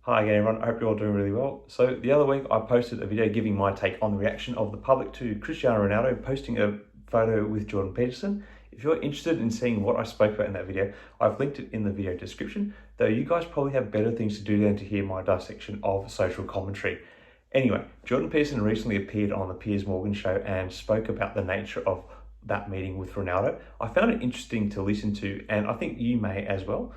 Hi again everyone, I hope you're all doing really well. So the other week I posted a video giving my take on the reaction of the public to Cristiano Ronaldo posting a photo with Jordan Peterson. If you're interested in seeing what I spoke about in that video, I've linked it in the video description, though you guys probably have better things to do than to hear my dissection of social commentary. Anyway, Jordan Peterson recently appeared on the Piers Morgan show and spoke about the nature of that meeting with Ronaldo. I found it interesting to listen to, and I think you may as well.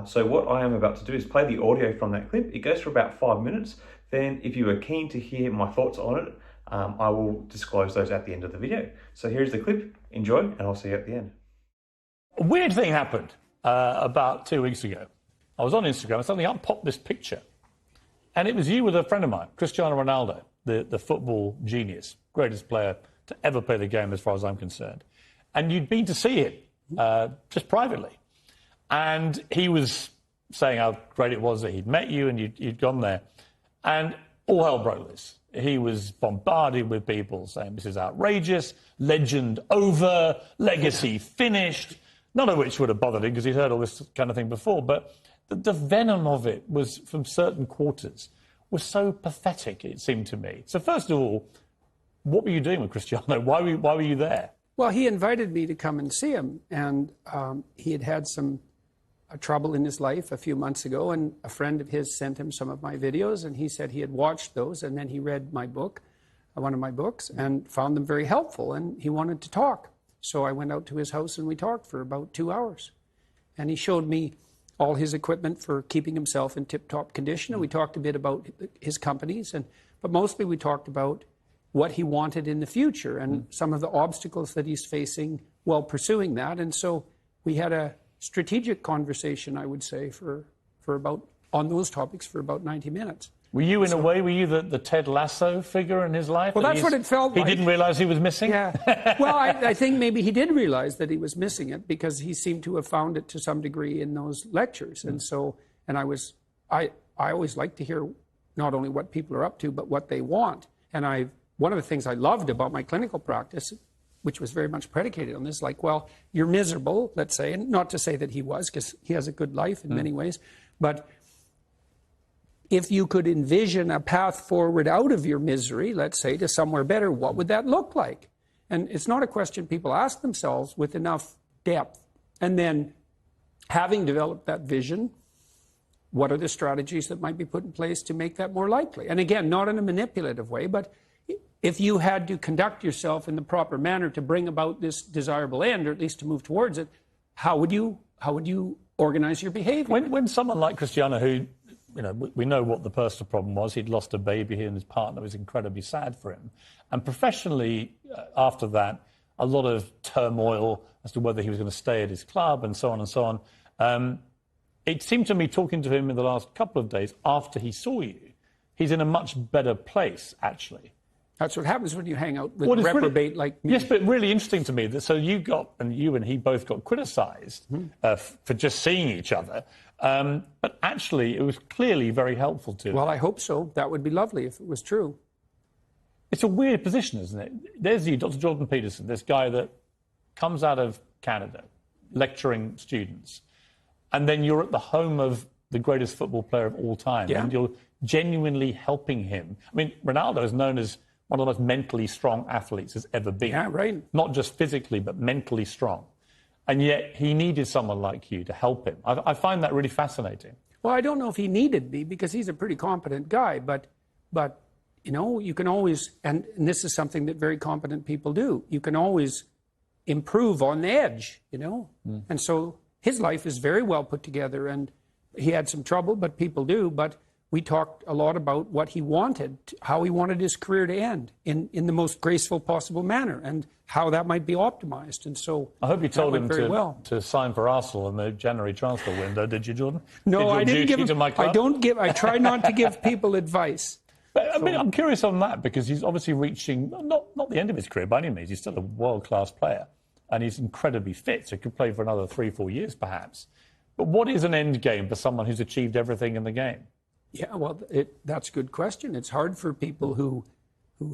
So what I am about to do is play the audio from that clip. It goes for about 5 minutes. Then if you are keen to hear my thoughts on it, I will disclose those at the end of the video. So here's the clip, enjoy, and I'll see you at the end. A weird thing happened about 2 weeks ago. I was on Instagram and suddenly up popped this picture. And it was you with a friend of mine, Cristiano Ronaldo, the football genius, greatest player to ever play the game as far as I'm concerned. And you'd been to see him just privately. And he was saying how great it was that he'd met you and you'd gone there. And all hell broke loose. He was bombarded with people saying this is outrageous, legend over, legacy finished, none of which would have bothered him because he'd heard all this kind of thing before. But the venom of it was from certain quarters was so pathetic, it seemed to me. So first of all, what were you doing with Cristiano? Why were you there? Well, he invited me to come and see him, and he had some trouble in his life a few months ago, and a friend of his sent him some of my videos, and he said he had watched those, and then he read my book, one of my books, and found them very helpful, and he wanted to talk. So I went out to his house and we talked for about 2 hours. And he showed me all his equipment for keeping himself in tip-top condition, and we talked a bit about his companies, but mostly we talked about what he wanted in the future and some of the obstacles that he's facing while pursuing that. And so we had a strategic conversation, I would say, for about, on those topics for about 90 minutes. Were you, in a way, the Ted Lasso figure in his life? Well, that's what it felt like. He didn't realize he was missing? Yeah. Well, I think maybe he did realize that he was missing it because he seemed to have found it to some degree in those lectures. And so, and I always like to hear not only what people are up to, but what they want. And one of the things I loved about my clinical practice, which was very much predicated on this, like, well, you're miserable, let's say, and not to say that he was, because he has a good life in many ways, but if you could envision a path forward out of your misery, let's say, to somewhere better, what would that look like? And it's not a question people ask themselves with enough depth. And then, having developed that vision, what are the strategies that might be put in place to make that more likely? And again, not in a manipulative way, but if you had to conduct yourself in the proper manner to bring about this desirable end, or at least to move towards it, how would you organize your behavior? When someone like Cristiano, who, we know what the personal problem was, he'd lost a baby, he and his partner was incredibly sad for him. And professionally, after that, a lot of turmoil as to whether he was going to stay at his club and so on and so on. It seemed to me, talking to him in the last couple of days after he saw you, he's in a much better place, actually. That's what happens when you hang out with a reprobate like me. Yes, but really interesting to me that so you and he both got criticised for just seeing each other, but actually it was clearly very helpful to him. Well, I hope so. That would be lovely if it was true. It's a weird position, isn't it? There's you, Dr. Jordan Peterson, this guy that comes out of Canada, lecturing students, and then you're at the home of the greatest football player of all time, and you're genuinely helping him. I mean, Ronaldo is known as one of the most mentally strong athletes has ever been. Yeah, right. Not just physically, but mentally strong. And yet he needed someone like you to help him. I find that really fascinating. Well, I don't know if he needed me because he's a pretty competent guy, but you can always, and this is something that very competent people do, you can always improve on the edge, And so his life is very well put together, and he had some trouble, but people do, but we talked a lot about what he wanted, how he wanted his career to end in the most graceful possible manner and how that might be optimized. And so I hope you told him to sign for Arsenal in the January transfer window, did you, Jordan? No, I didn't give him. I try not to give people advice. But, I mean, I'm curious on that because he's obviously reaching, not the end of his career by any means. He's still a world-class player and he's incredibly fit, so he could play for another 3-4 years perhaps. But what is an end game for someone who's achieved everything in the game? Yeah, well, that's a good question. It's hard for people who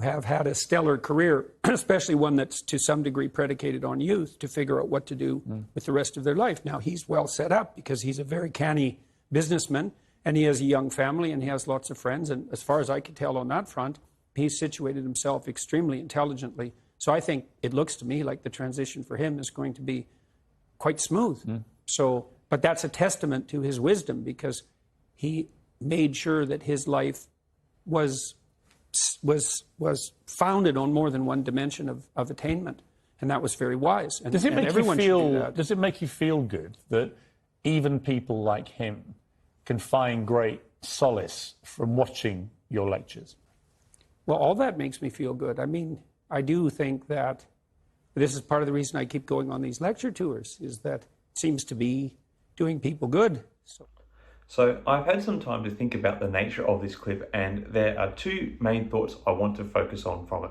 have had a stellar career, especially one that's to some degree predicated on youth, to figure out what to do with the rest of their life. Now, he's well set up because he's a very canny businessman, And he has a young family and he has lots of friends. And as far as I could tell on that front, he's situated himself extremely intelligently. So I think it looks to me like the transition for him is going to be quite smooth. So, but that's a testament to his wisdom, because he made sure that his life was founded on more than one dimension of attainment, and that was very wise. And, does it make everyone you should do feel? that. Does it make you feel good that even people like him can find great solace from watching your lectures? Well, all that makes me feel good. I mean, I do think that this is part of the reason I keep going on these lecture tours, is that it seems to be doing people good. So I've had some time to think about the nature of this clip, and there are two main thoughts I want to focus on from it.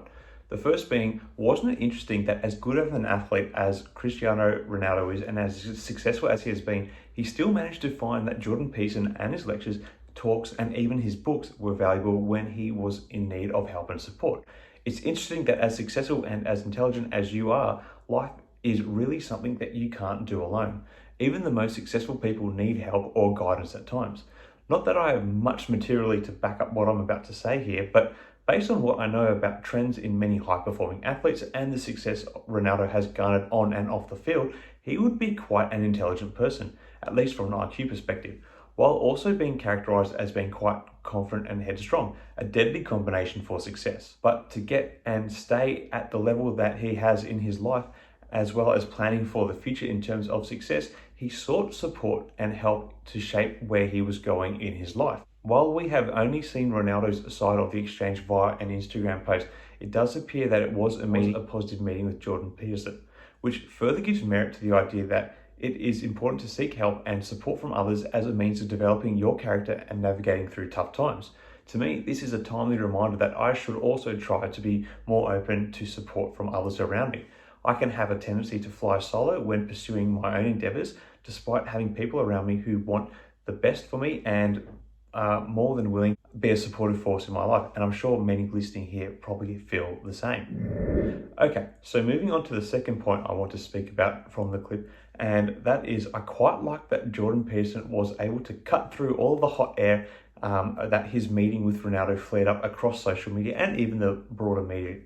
The first being, wasn't it interesting that as good of an athlete as Cristiano Ronaldo is, and as successful as he has been, he still managed to find that Jordan Peterson and his lectures, talks, and even his books were valuable when he was in need of help and support. It's interesting that as successful and as intelligent as you are, life is really something that you can't do alone. Even the most successful people need help or guidance at times. Not that I have much materially to back up what I'm about to say here, but based on what I know about trends in many high-performing athletes and the success Ronaldo has garnered on and off the field, he would be quite an intelligent person, at least from an IQ perspective, while also being characterized as being quite confident and headstrong, a deadly combination for success. But to get and stay at the level that he has in his life, as well as planning for the future in terms of success, he sought support and help to shape where he was going in his life. While we have only seen Ronaldo's side of the exchange via an Instagram post, it does appear that it was a positive meeting with Jordan Peterson, which further gives merit to the idea that it is important to seek help and support from others as a means of developing your character and navigating through tough times. To me, this is a timely reminder that I should also try to be more open to support from others around me. I can have a tendency to fly solo when pursuing my own endeavors, despite having people around me who want the best for me and are more than willing to be a supportive force in my life. And I'm sure many listening here probably feel the same. Okay, so moving on to the second point I want to speak about from the clip, and that is I quite like that Jordan Peterson was able to cut through all of the hot air that his meeting with Ronaldo flared up across social media and even the broader media.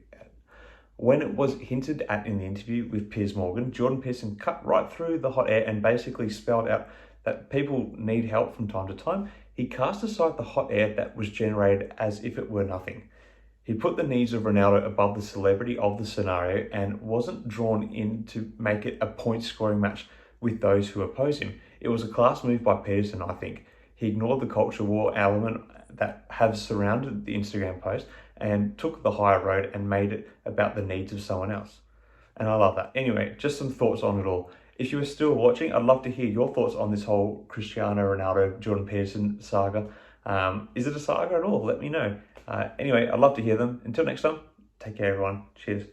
When it was hinted at in the interview with Piers Morgan, Jordan Peterson cut right through the hot air and basically spelled out that people need help from time to time. He cast aside the hot air that was generated as if it were nothing. He put the needs of Ronaldo above the celebrity of the scenario and wasn't drawn in to make it a point-scoring match with those who oppose him. It was a class move by Peterson, I think. He ignored the culture war element that has surrounded the Instagram post and took the higher road and made it about the needs of someone else. And I love that. Anyway, just some thoughts on it all. If you are still watching, I'd love to hear your thoughts on this whole Cristiano Ronaldo, Jordan Peterson saga. Is it a saga at all? Let me know. Anyway, I'd love to hear them. Until next time, take care everyone. Cheers.